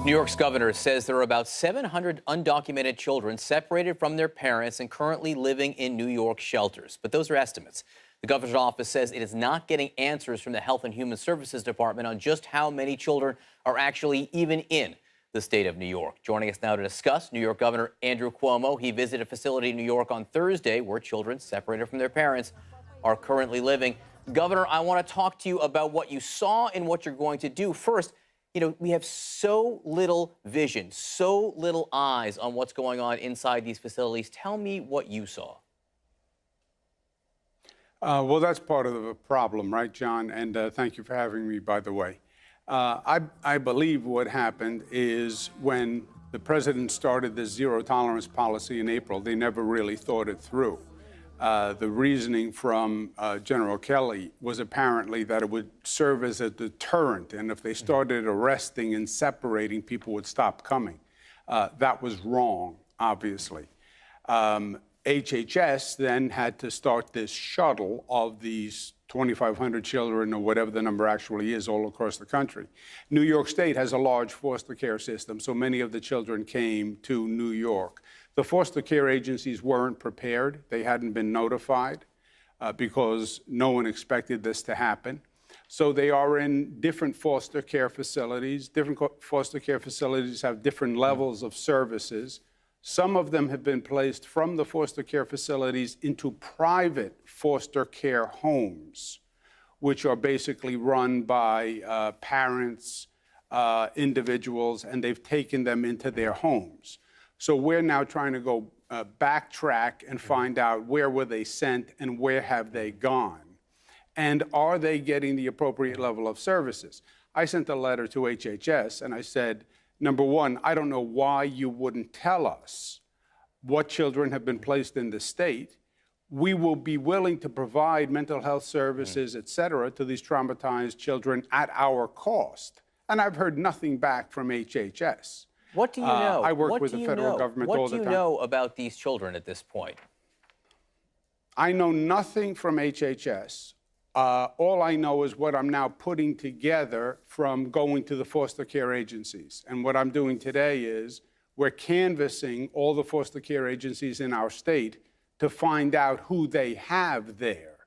New York's governor says there are about 700 undocumented children separated from their parents and currently living in New York shelters. But those are estimates. The governor's office says it is not getting answers from the Health and Human Services Department on just how many children are actually even in the state of New York. Joining us now to discuss, New York Governor Andrew Cuomo. He visited a facility in New York on Thursday where children separated from their parents are currently living. Governor, I want to talk to you about what you saw and what you're going to do. First, we have so little vision, so little eyes on what's going on inside these facilities. Tell me what you saw. Well, that's part of the problem, right, John? And thank you for having me, by the way. I believe what happened is when the president started this zero-tolerance policy in April, they never really thought it through. The reasoning from General Kelly was apparently that it would serve as a deterrent, and if they started arresting and separating, people would stop coming. That was wrong, obviously. HHS then had to start this shuttle of these 2,500 children, or whatever the number actually is, all across the country. New York State has a large foster care system, so many of the children came to New York. The foster care agencies weren't prepared. They hadn't been notified because no one expected this to happen. So they are in different foster care facilities. Different foster care facilities have different levels of services. Some of them have been placed from the foster care facilities into private foster care homes, which are basically run by parents, individuals, and they've taken them into their homes. So we're now trying to go backtrack and find out where were they sent and where have they gone? And are they getting the appropriate level of services? I sent a letter to HHS and I said, number one, I don't know why you wouldn't tell us what children have been placed in the state. We will be willing to provide mental health services, et cetera, to these traumatized children at our cost. And I've heard nothing back from HHS. What do you know? I work with the federal government all the time. What do you know about these children at this point? I know nothing from HHS. All I know is what I'm now putting together from going to the foster care agencies. And what I'm doing today is we're canvassing all the foster care agencies in our state to find out who they have there.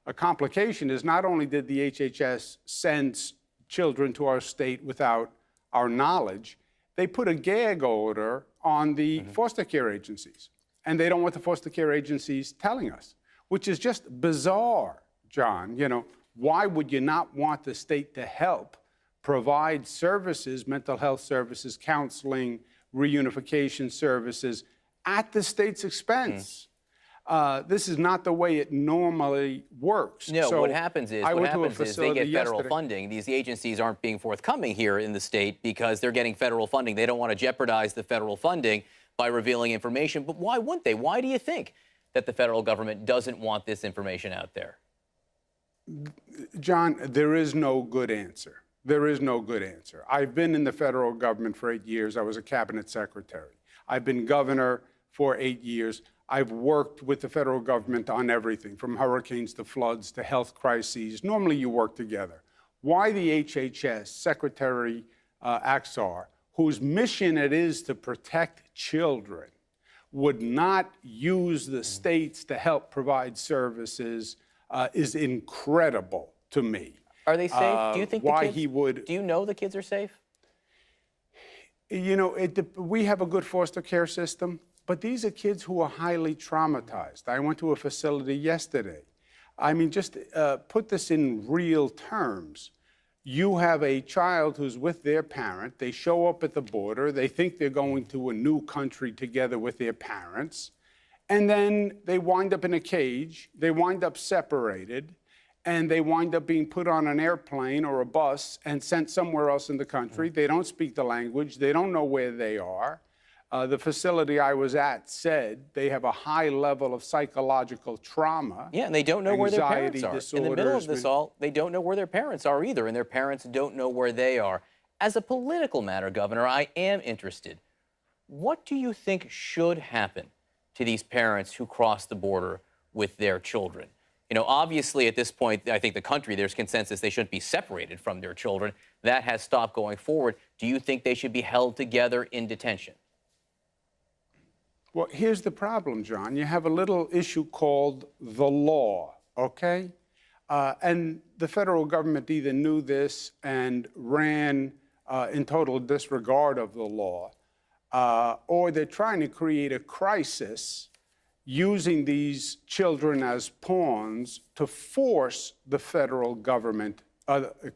A complication is not only did the HHS send children to our state without our knowledge, they put a gag order on the foster care agencies. And they don't want the foster care agencies telling us, which is just bizarre, John. Why would you not want the state to help provide services, mental health services, counseling, reunification services at the state's expense? This is not the way it normally works. No, so what happens is they get federal funding. These agencies aren't being forthcoming here in the state because they're getting federal funding. They don't want to jeopardize the federal funding by revealing information. But why wouldn't they? Why do you think that the federal government doesn't want this information out there? John, there is no good answer. There is no good answer. I've been in the federal government for 8 years. I was a cabinet secretary. I've been governor for 8 years. I've worked with the federal government on everything, from hurricanes to floods to health crises. Normally, you work together. Why the HHS Secretary Axar, whose mission it is to protect children, would not use the states to help provide services is incredible to me. Are they safe? Do you think why the kids, he would? Do you know the kids are safe? We have a good foster care system. But these are kids who are highly traumatized. I went to a facility yesterday. I mean, just put this in real terms. You have a child who's with their parent. They show up at the border. They think they're going to a new country together with their parents. And then they wind up in a cage. They wind up separated. And they wind up being put on an airplane or a bus and sent somewhere else in the country. They don't speak the language. They don't know where they are. The facility I was at said they have a high level of psychological trauma. Yeah, and they don't know where their parents are. Disorders. In the middle of this all, they don't know where their parents are either, and their parents don't know where they are. As a political matter, Governor, I am interested. What do you think should happen to these parents who cross the border with their children? Obviously at this point, I think the country, there's consensus they shouldn't be separated from their children. That has stopped going forward. Do you think they should be held together in detention? Well, here's the problem, John. You have a little issue called the law, okay? And the federal government either knew this and ran in total disregard of the law, or they're trying to create a crisis using these children as pawns to force the federal government,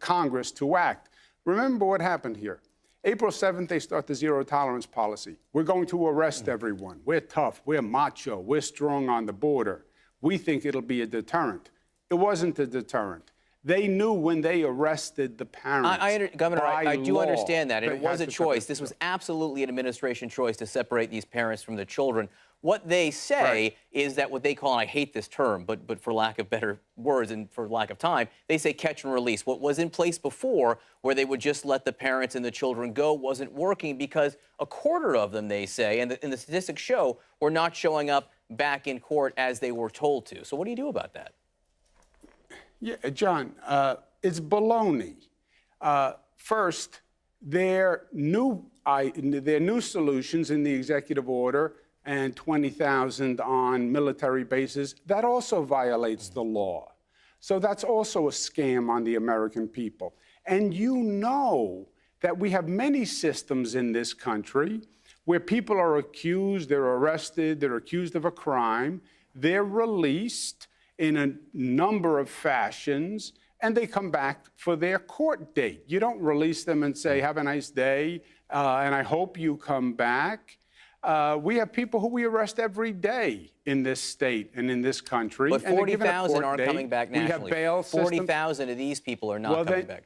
Congress, to act. Remember what happened here. April 7th, they start the zero tolerance policy. We're going to arrest everyone. We're tough. We're macho. We're strong on the border. We think it'll be a deterrent. It wasn't a deterrent. They knew when they arrested the parents. Governor, I do understand that. And it was a choice. This This was absolutely an administration choice to separate these parents from the children. What they say is that what they call, and I hate this term, but for lack of better words and for lack of time, they say catch and release. What was in place before, where they would just let the parents and the children go, wasn't working because a quarter of them, they say, and the statistics show, were not showing up back in court as they were told to. So what do you do about that? Yeah, John, it's baloney. First, there are new solutions in the executive order and 20,000 on military bases. That also violates the law. So that's also a scam on the American people. And you know that we have many systems in this country where people are accused, they're arrested, they're accused of a crime, they're released in a number of fashions, and they come back for their court date. You don't release them and say, have a nice day, and I hope you come back. We have people who we arrest every day in this state and in this country. But 40,000 aren't coming back nationally. We have bail systems. 40,000 of these people are not coming back.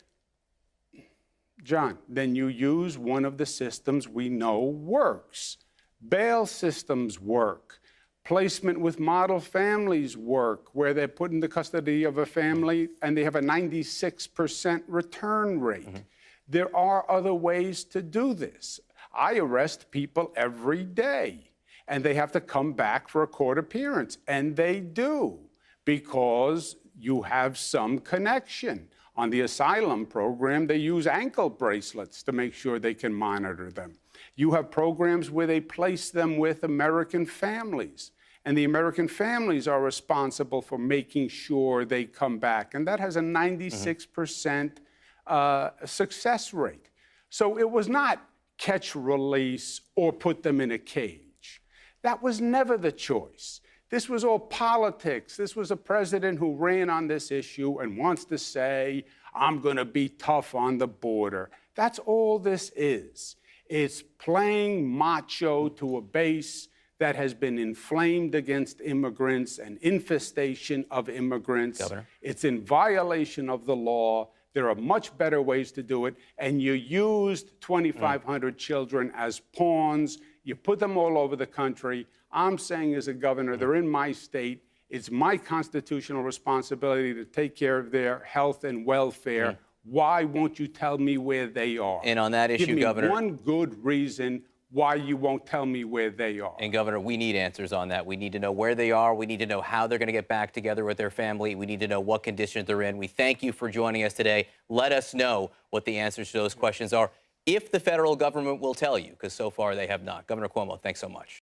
John, then you use one of the systems we know works. Bail systems work. Placement with model families work, where they're put in the custody of a family and they have a 96% return rate. There are other ways to do this. I arrest people every day, and they have to come back for a court appearance, and they do, because you have some connection. On the asylum program, they use ankle bracelets to make sure they can monitor them. You have programs where they place them with American families, and the American families are responsible for making sure they come back, and that has a 96% success rate. So it was not catch, release, or put them in a cage. That was never the choice. This was all politics. This was a president who ran on this issue and wants to say, I'm going to be tough on the border. That's all this is. It's playing macho to a base that has been inflamed against immigrants, an infestation of immigrants. Governor. It's in violation of the law. There are much better ways to do it. And you used 2,500 children as pawns. You put them all over the country. I'm saying as a governor, they're in my state. It's my constitutional responsibility to take care of their health and welfare. Why won't you tell me where they are? And on that issue, Give me Governor, one good reason why you won't tell me where they are. And Governor, we need answers on that. We need to know where they are. We need to know how they're going to get back together with their family. We need to know what conditions they're in. We thank you for joining us today. Let us know what the answers to those questions are, if the federal government will tell you, because so far they have not. Governor Cuomo, thanks so much.